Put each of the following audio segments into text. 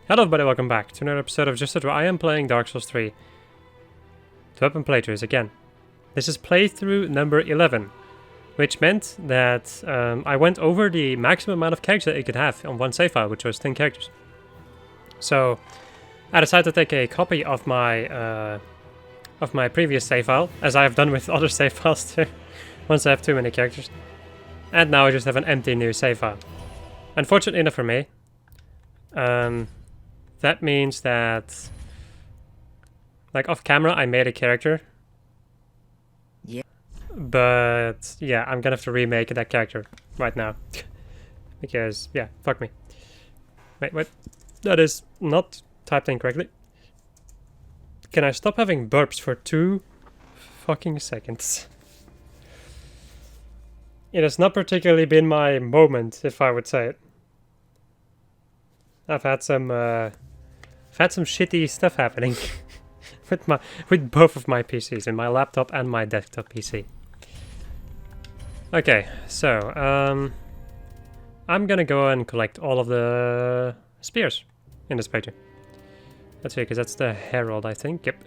Hello everybody, welcome back to another episode of Just where I am playing Dark Souls 3. To open playthroughs again. This is playthrough number 11, which meant that I went over the maximum amount of characters that you could have on one save file, which was 10 characters. So I decided to take a copy of my previous save file, as I have done with other save files too, once I have too many characters. And now I just have an empty new save file. Unfortunately enough for me, that means that, like, off camera I made a character. Yeah. But, yeah, I'm gonna have to remake that character right now. Because, yeah, fuck me. Wait, what? That is not typed in correctly. Can I stop having burps for 2 fucking seconds? It has not particularly been my moment, if I would say it. I've had some shitty stuff happening with both of my PCs, in my laptop and my desktop PC. Okay, so I'm gonna go and collect all of the spears in this picture. Let's see, because that's the Herald, I think. Yep.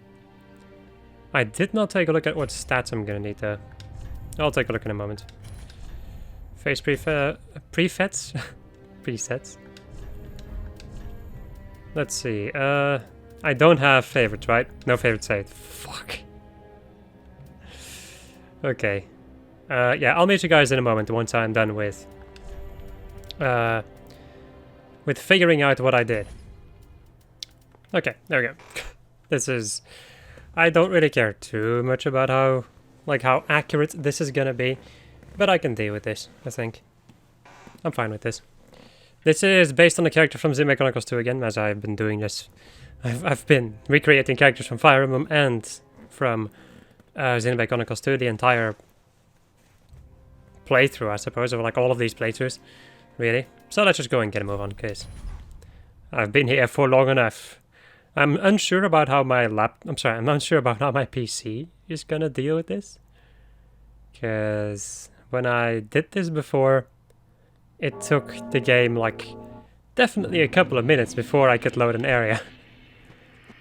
I did not take a look at what stats I'm gonna need though. I'll take a look in a moment. Face presets. Presets. Let's see, I don't have favorites, right? No favorite saved. Fuck. Okay. Yeah, I'll meet you guys in a moment once I'm done with figuring out what I did. Okay, there we go. This is... I don't really care too much about how accurate this is gonna be, but I can deal with this, I think. I'm fine with this. This is based on a character from Xenoblade Chronicles 2 again, as I've been doing this. I've been recreating characters from Fire Emblem and from Xenoblade Chronicles 2, the entire playthrough, I suppose, or like all of these playthroughs, really. So let's just go and get a move on, because I've been here for long enough. I'm unsure about how my I'm unsure about how my PC is gonna deal with this. Because when I did this before, it took the game, like, definitely a couple of minutes before I could load an area.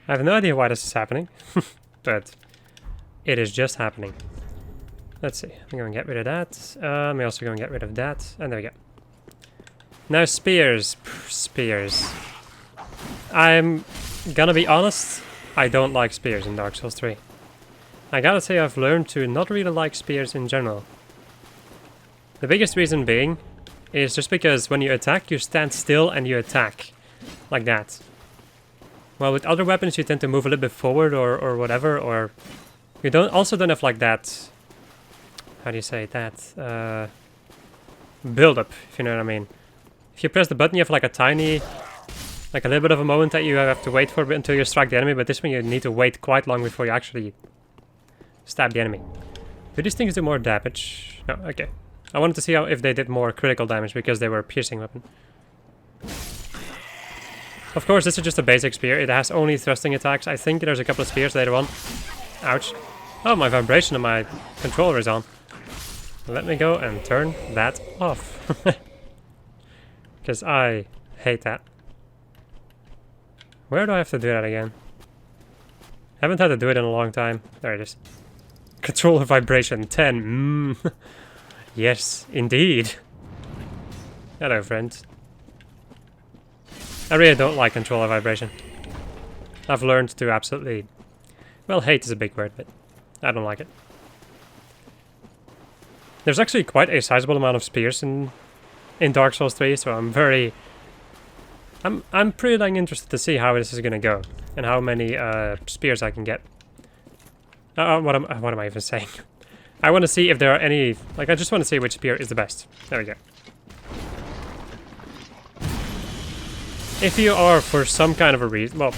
I have no idea why this is happening, but it is just happening. Let's see, I'm going to get rid of that. I'm also going to get rid of that, and there we go. Now spears. Spears. I'm gonna be honest, I don't like spears in Dark Souls 3. I gotta say I've learned to not really like spears in general. The biggest reason being is just because when you attack, you stand still and you attack. Like that. Well, with other weapons you tend to move a little bit forward or whatever, or... You don't have like that... How do you say that? Build up, if you know what I mean. If you press the button you have like a tiny... Like a little bit of a moment that you have to wait for until you strike the enemy, but this one you need to wait quite long before you actually stab the enemy. Do these things do more damage? No, okay. I wanted to see if they did more critical damage because they were a piercing weapon. Of course, this is just a basic spear. It has only thrusting attacks. I think there's a couple of spears later on. Ouch. Oh, my vibration on my controller is on. Let me go and turn that off. Because I hate that. Where do I have to do that again? Haven't had to do it in a long time. There it is. Controller vibration 10. Yes, indeed. Hello, friends. I really don't like controller vibration. I've learned to absolutely... Well, hate is a big word, but I don't like it. There's actually quite a sizable amount of spears in Dark Souls 3, so I'm very... I'm pretty dang interested to see how this is gonna go, and how many spears I can get. What am I even saying? I want to see if there are any... Like, I just want to see which spear is the best. There we go. If you are, for some kind of a reason... Well,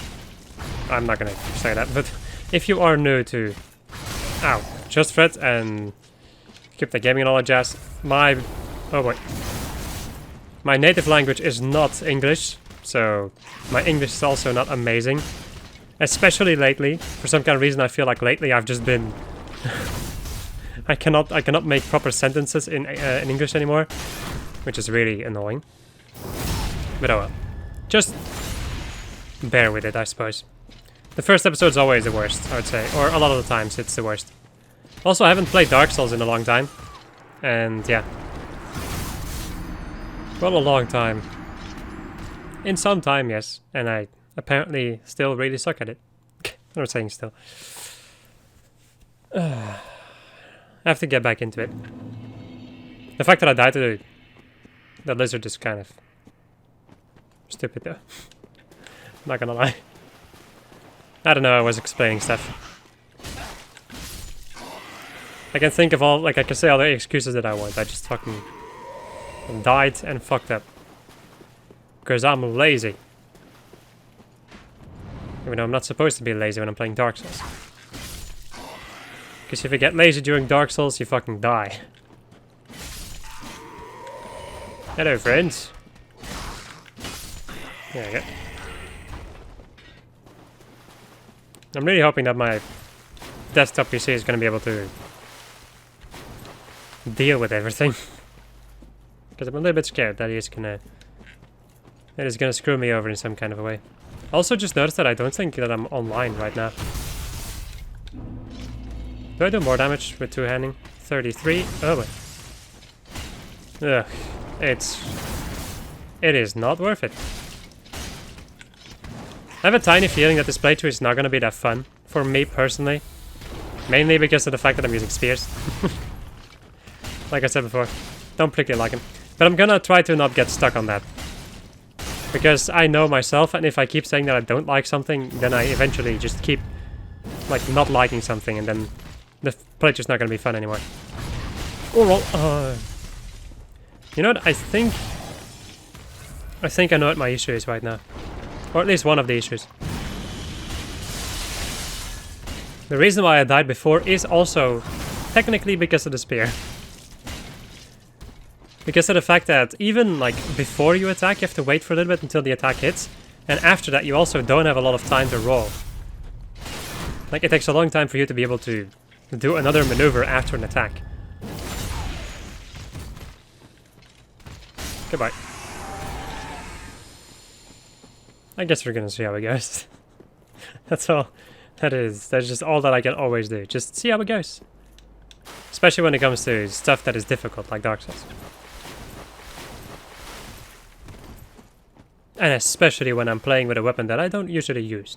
I'm not going to say that, but... If you are new to... Ow. Just Fred and... Keep the gaming knowledge jazz. Oh boy. My native language is not English, so... My English is also not amazing. Especially lately. For some kind of reason, I feel like lately I've just been... I cannot make proper sentences in English anymore, which is really annoying. But oh well. Just bear with it, I suppose. The first episode's always the worst, I would say. Or a lot of the times it's the worst. Also, I haven't played Dark Souls in a long time. And yeah. Well, a long time. In some time, yes. And I apparently still really suck at it. I'm not saying still. I have to get back into it. The fact that I died to the lizard is kind of stupid though. Not gonna lie. I don't know, I was explaining stuff. I can think of all, like I can say all the excuses that I want. I just fucking died and fucked up. Because I'm lazy. Even though I'm not supposed to be lazy when I'm playing Dark Souls. Because if you get lazy during Dark Souls, you fucking die. Hello, friends. There you go. I'm really hoping that my desktop PC is going to be able to deal with everything. Because I'm a little bit scared that he's gonna screw me over in some kind of a way. Also just noticed that I don't think that I'm online right now. Do I do more damage with two-handing? 33? Oh my. Ugh. It is not worth it. I have a tiny feeling that this playthrough is not going to be that fun, for me personally. Mainly because of the fact that I'm using spears. Like I said before, don't particularly like him. But I'm gonna try to not get stuck on that. Because I know myself, and if I keep saying that I don't like something, then I eventually just keep, like, not liking something, and then the playthrough's not gonna be fun anymore. Oh, well, you know what, I think I know what my issue is right now. Or at least one of the issues. The reason why I died before is also technically because of the spear. Because of the fact that even like before you attack, you have to wait for a little bit until the attack hits. And after that, you also don't have a lot of time to roll. Like, it takes a long time for you to be able to do another maneuver after an attack. Goodbye. I guess we're gonna see how it goes. That's all. That's just all that I can always do. Just see how it goes. Especially when it comes to stuff that is difficult, like Dark Souls. And especially when I'm playing with a weapon that I don't usually use.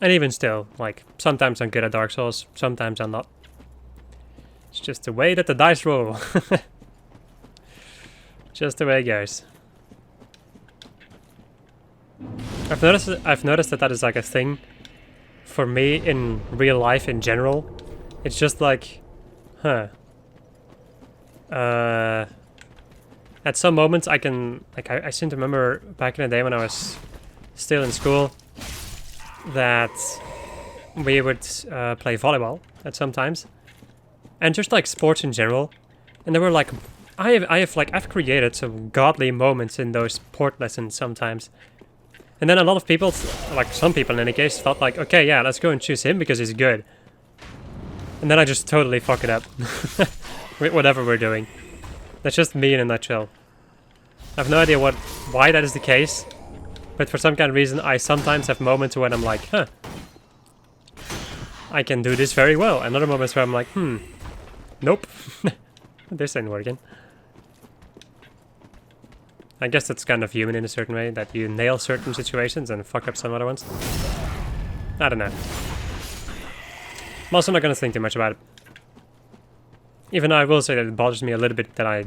And even still, like, sometimes I'm good at Dark Souls, sometimes I'm not. It's just the way that the dice roll. Just the way it goes. I've noticed that is like a thing for me in real life in general. It's just like, at some moments I can, like, I seem to remember back in the day when I was still in school that we would play volleyball at some times, and just like sports in general. And there were like, I've created some godly moments in those sport lessons sometimes. And then a lot of people, like some people in any case, felt like, okay, yeah, let's go and choose him because he's good. And then I just totally fuck it up with whatever we're doing. That's just me in a nutshell. I have no idea why that is the case, but for some kind of reason I sometimes have moments when I'm like, huh, I can do this very well. And other moments where I'm like, nope, this ain't working. I guess that's kind of human in a certain way, that you nail certain situations and fuck up some other ones. I don't know. I'm also not gonna think too much about it. Even though I will say that it bothers me a little bit that I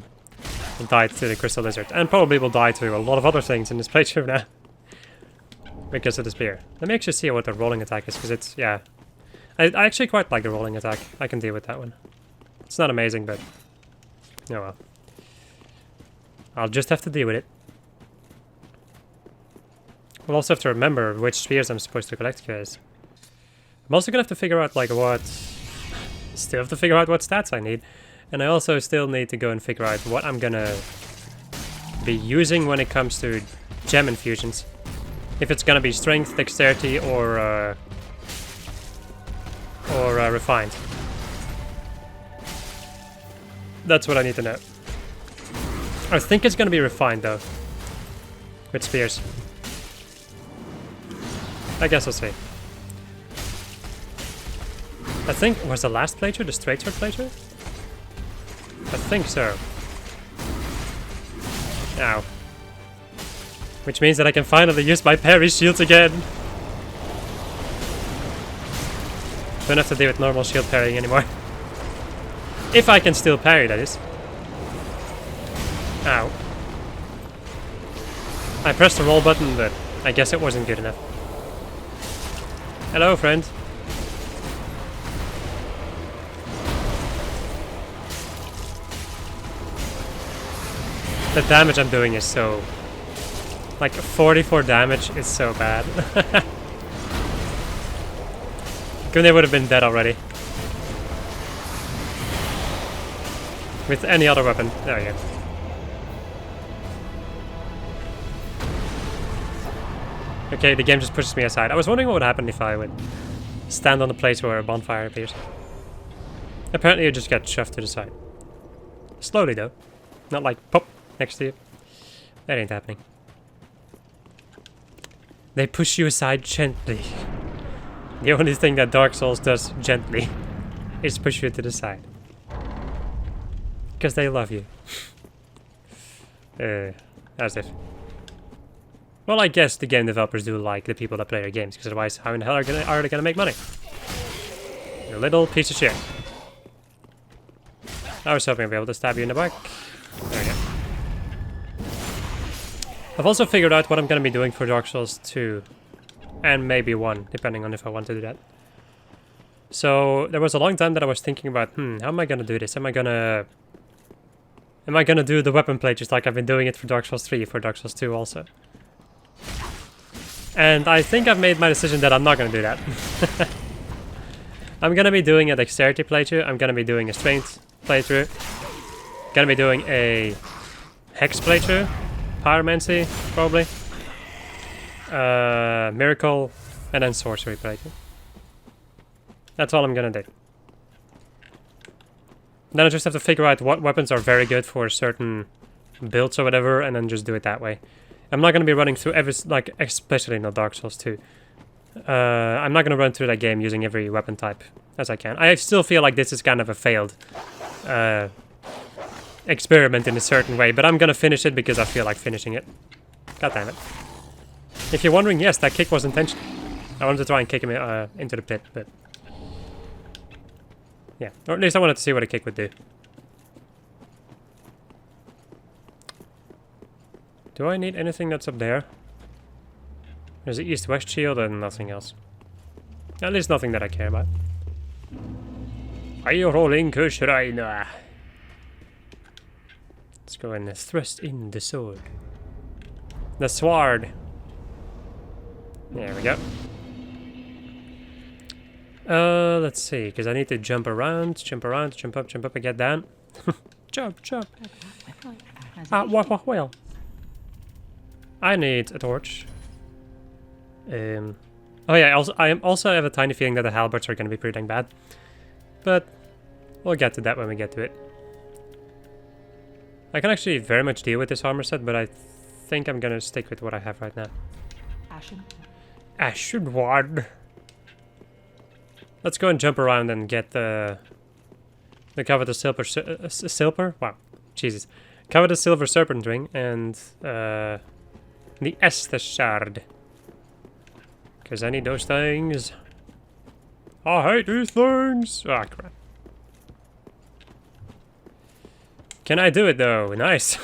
died to the crystal lizard, and probably will die to a lot of other things in this playthrough now. Because of the spear. Let me actually see what the rolling attack is, because it's, yeah. I actually quite like the rolling attack. I can deal with that one. It's not amazing, but oh well. I'll just have to deal with it. We'll also have to remember which spears I'm supposed to collect, because I'm also gonna have to figure out like what... Still have to figure out what stats I need. And I also still need to go and figure out what I'm gonna be using when it comes to gem infusions. If it's gonna be strength, dexterity, or refined. That's what I need to know. I think it's gonna be refined though. with spears. I guess we'll see. I think, was the last playthrough the straight sword playthrough? I think so. Ow. Which means that I can finally use my parry shields again. Don't have to deal with normal shield parrying anymore. If I can still parry, that is. Ow. I pressed the roll button, but I guess it wasn't good enough. Hello, friend. The damage I'm doing is so... Like, 44 damage is so bad. They would have been dead already. With any other weapon. There we go. Okay, the game just pushes me aside. I was wondering what would happen if I would stand on a place where a bonfire appears. Apparently you just get shoved to the side. Slowly though. Not like pop next to you. That ain't happening. They push you aside gently. The only thing that Dark Souls does gently is push you to the side. Because they love you. As if. Well, I guess the game developers do like the people that play their games, because otherwise how in the hell are they gonna make money? You little piece of shit. I was hoping I'd be able to stab you in the back. There we go. I've also figured out what I'm gonna be doing for Dark Souls 2. And maybe 1, depending on if I want to do that. So, there was a long time that I was thinking about, how am I gonna do this? Am I gonna do the weapon play just like I've been doing it for Dark Souls 3, for Dark Souls 2 also? And I think I've made my decision that I'm not gonna do that. I'm gonna be doing a dexterity playthrough, I'm gonna be doing a strength playthrough, gonna be doing a hex playthrough, pyromancy, probably. Miracle, and then sorcery playthrough. That's all I'm gonna do. Then I just have to figure out what weapons are very good for certain builds or whatever, and then just do it that way. I'm not gonna be running through every, like, especially not Dark Souls 2. I'm not gonna run through that game using every weapon type as I can. I still feel like this is kind of a failed experiment in a certain way, but I'm gonna finish it because I feel like finishing it. God damn it. If you're wondering, yes, that kick was intentional. I wanted to try and kick him into the pit, but... Yeah, or at least I wanted to see what a kick would do. Do I need anything that's up there? There's the east-west shield and nothing else. At least nothing that I care about. Are you rolling, Kushrina? Let's go and thrust in the sword. The sword. There we go. Let's see, because I need to jump around, jump up, and get down. Jump. Well. I need a torch. Oh yeah, I also have a tiny feeling that the halberds are going to be pretty dang bad. But we'll get to that when we get to it. I can actually very much deal with this armor set, but I think I'm going to stick with what I have right now. Ashen ward. Let's go and jump around and get the coveted silver. Wow, Jesus, coveted silver serpent ring and the Estus shard. Because I need those things. I hate these things. Ah, crap. Can I do it though? Nice.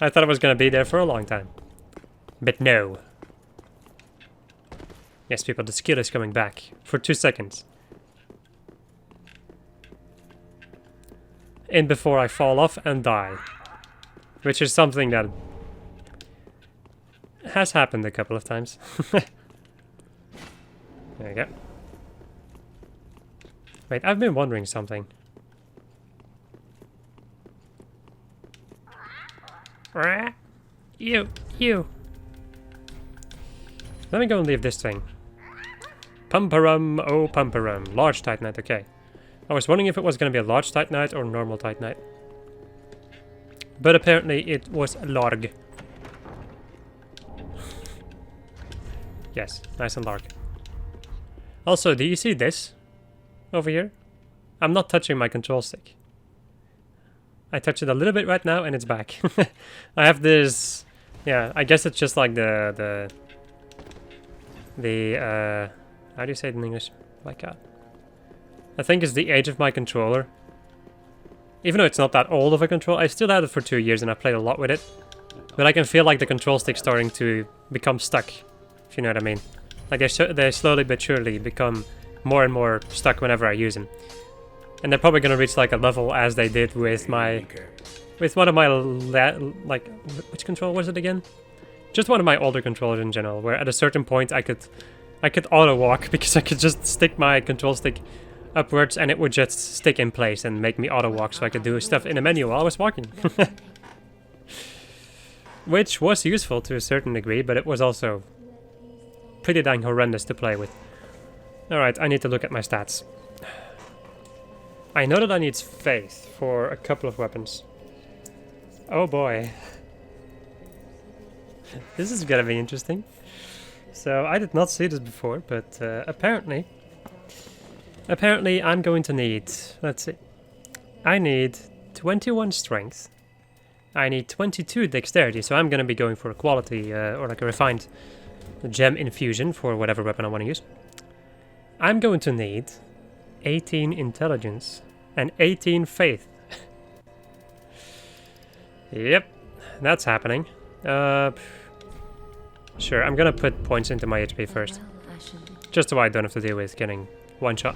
I thought it was gonna be there for a long time, but no. Yes, people, the skill is coming back for 2 seconds. And before I fall off and die. Which is something that has happened a couple of times. There you go. Wait, I've been wondering something. You. Let me go and leave this thing. Pumparum, oh pumparum. Large Titanite, okay. I was wondering if it was going to be a large Titanite or normal Titanite. But apparently it was larg. Yes, nice and dark. Also, do you see this over here? I'm not touching my control stick. I touch it a little bit right now and it's back. I have this... Yeah, I guess it's just like the how do you say it in English? My god. I think it's the age of my controller. Even though it's not that old of a controller, I still had it for 2 years and I played a lot with it. But I can feel like the control stick starting to become stuck, if you know what I mean. Like they slowly but surely become more and more stuck whenever I use them. And they're probably gonna reach like a level as they did with my... With one of my, like, which control was it again? Just one of my older controllers in general, where at a certain point I could auto walk because I could just stick my control stick upwards and it would just stick in place and make me auto walk so I could do stuff in the menu while I was walking. Which was useful to a certain degree, but it was also pretty dang horrendous to play with. Alright, I need to look at my stats. I know that I need faith for a couple of weapons. Oh boy. This is gonna be interesting. So, I did not see this before, but apparently I'm going to need, let's see. I need 21 strength. I need 22 dexterity, so I'm gonna be going for a quality, or like a refined gem infusion for whatever weapon I want to use. I'm going to need 18 intelligence and 18 faith. Yep, that's happening. Sure, I'm gonna put points into my HP first. Just so I don't have to deal with getting one shot.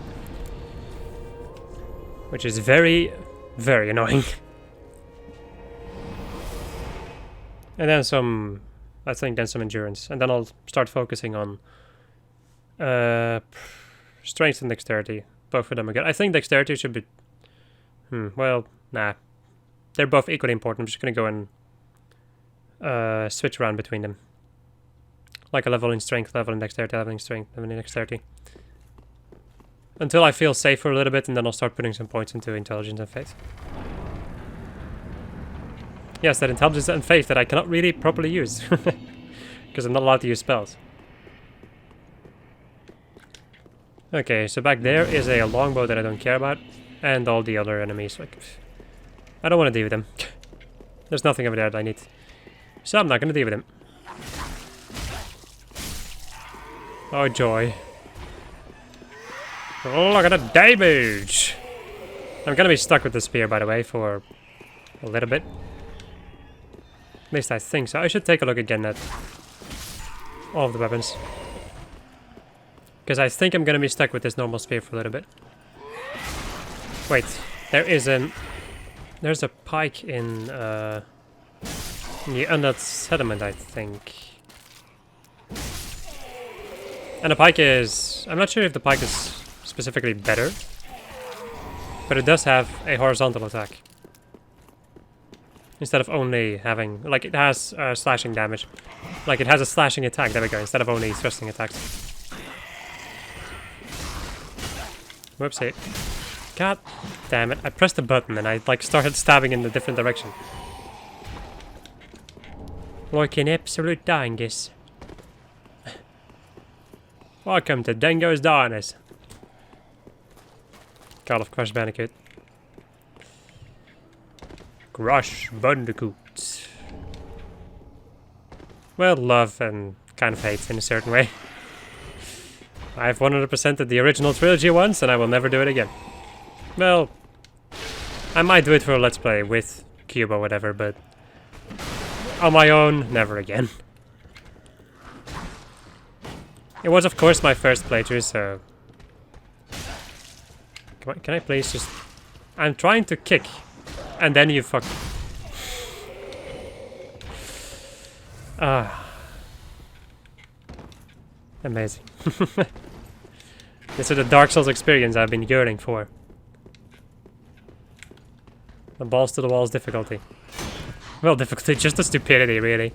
Which is very, very annoying. And then some, I think then some endurance. And then I'll start focusing on strength and dexterity. Both of them again. I think dexterity should be... well, nah. They're both equally important. I'm just gonna go and switch around between them. Like a level in strength, level in dexterity, level in strength, level in dexterity. Until I feel safe for a little bit, and then I'll start putting some points into intelligence and faith. Yes, that intelligence and faith that I cannot really properly use. Because I'm not allowed to use spells. Okay, so back there is a longbow that I don't care about. And all the other enemies. Like, I don't want to deal with them. There's nothing over there that I need. So I'm not going to deal with them. Oh joy. Oh, look at the damage! I'm going to be stuck with the spear, by the way, for a little bit. At least I think so. I should take a look again at all of the weapons. Because I think I'm going to be stuck with this normal spear for a little bit. Wait, there's a pike in the Undead Settlement, I think. And the pike is... I'm not sure if the pike is specifically better. But it does have a horizontal attack. Instead of only having... Like, it has slashing damage. Like, it has a slashing attack, there we go, instead of only thrusting attacks. Whoopsie. God damn it, I pressed the button and I, like, started stabbing in a different direction. Like an absolute dingus. Welcome to Dingo's Diners. God of Crash Bandicoot. Crash Bandicoot. Well, love and kind of hate in a certain way. I've 100%ed the original trilogy once and I will never do it again. Well, I might do it for a Let's Play with Cube or whatever, but on my own, never again. It was, of course, my first playthrough, so... Can I please just... I'm trying to kick, and then you fuck... Ah. Amazing. This is the Dark Souls experience I've been yearning for. The balls to the walls difficulty. Well, difficulty, just the stupidity, really.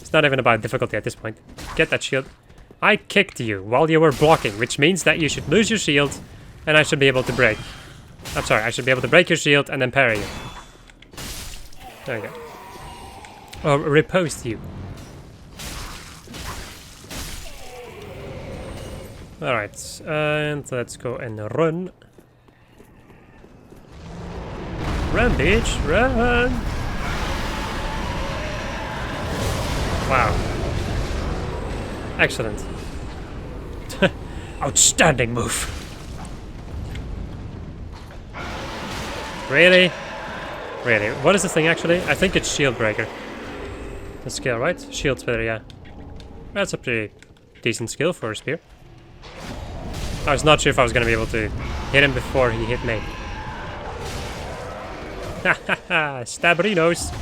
It's not even about difficulty at this point. Get that shield. I kicked you while you were blocking, which means that you should lose your shield, and I should be able to break. I'm sorry, I should be able to break your shield and then parry you. There you go. Or riposte you. Alright, and let's go and run. Run, bitch, run! Wow. Excellent. Outstanding move. Really? Really? What is this thing actually? I think it's Shield Breaker. The skill, right? Shield Splitter, yeah. That's a pretty decent skill for a spear. I was not sure if I was going to be able to hit him before he hit me. Ha ha ha! Stabberinos!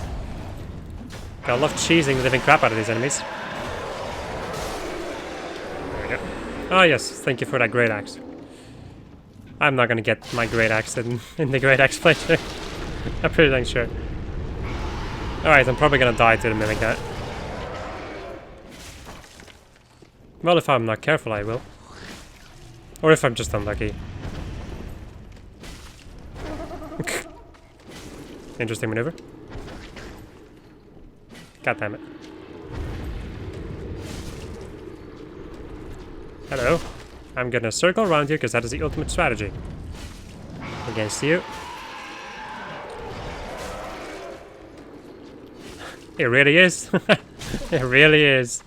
I love cheesing the living crap out of these enemies. There we go. Oh yes, thank you for that great axe. I'm not gonna get my great axe in the great axe playthrough. I'm pretty dang sure. Alright, I'm probably gonna die to the mimic that. Well, if I'm not careful, I will. Or if I'm just unlucky. Interesting maneuver. God damn it. Hello. I'm gonna circle around you because that is the ultimate strategy. Against you. It really is. It really is.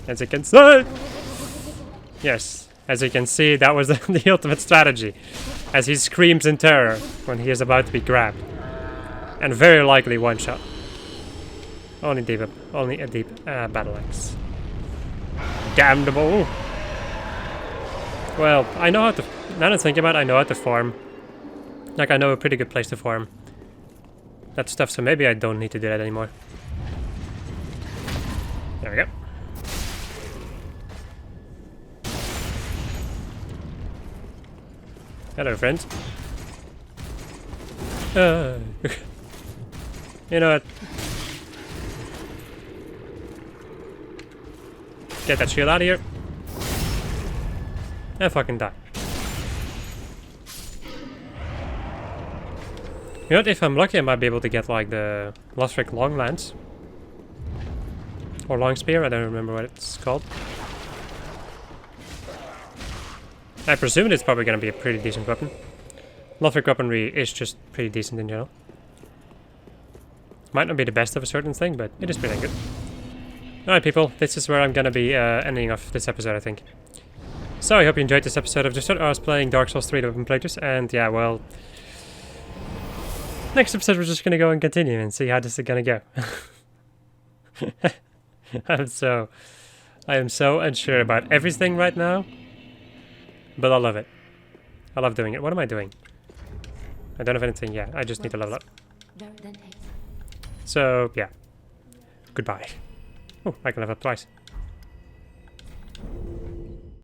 As you can see. Yes. As you can see, that was the ultimate strategy. As he screams in terror when he is about to be grabbed. And very likely one shot. Only a deep battle axe. Damnable. Well, I know how to... Now that I think about it, I know how to farm. Like, I know a pretty good place to farm that stuff, so maybe I don't need to do that anymore. There we go. Hello, friends. You know what? Get that shield out of here. And fucking die. You know what? If I'm lucky, I might be able to get like the Lothric Long Lance. Or Long Spear, I don't remember what it's called. I presume it's probably going to be a pretty decent weapon. Lothric weaponry is just pretty decent in general. Might not be the best of a certain thing, but it is pretty good. Alright people, this is where I'm going to be ending off this episode, I think. So, I hope you enjoyed this episode of Just I was playing Dark Souls 3 to open playthroughs, and yeah, well... Next episode we're just going to go and continue and see how this is going to go. I am so unsure about everything right now. But I love it. I love doing it. What am I doing? I don't have anything yet. I just need to level up. So, yeah. Goodbye. Oh, I can level up twice.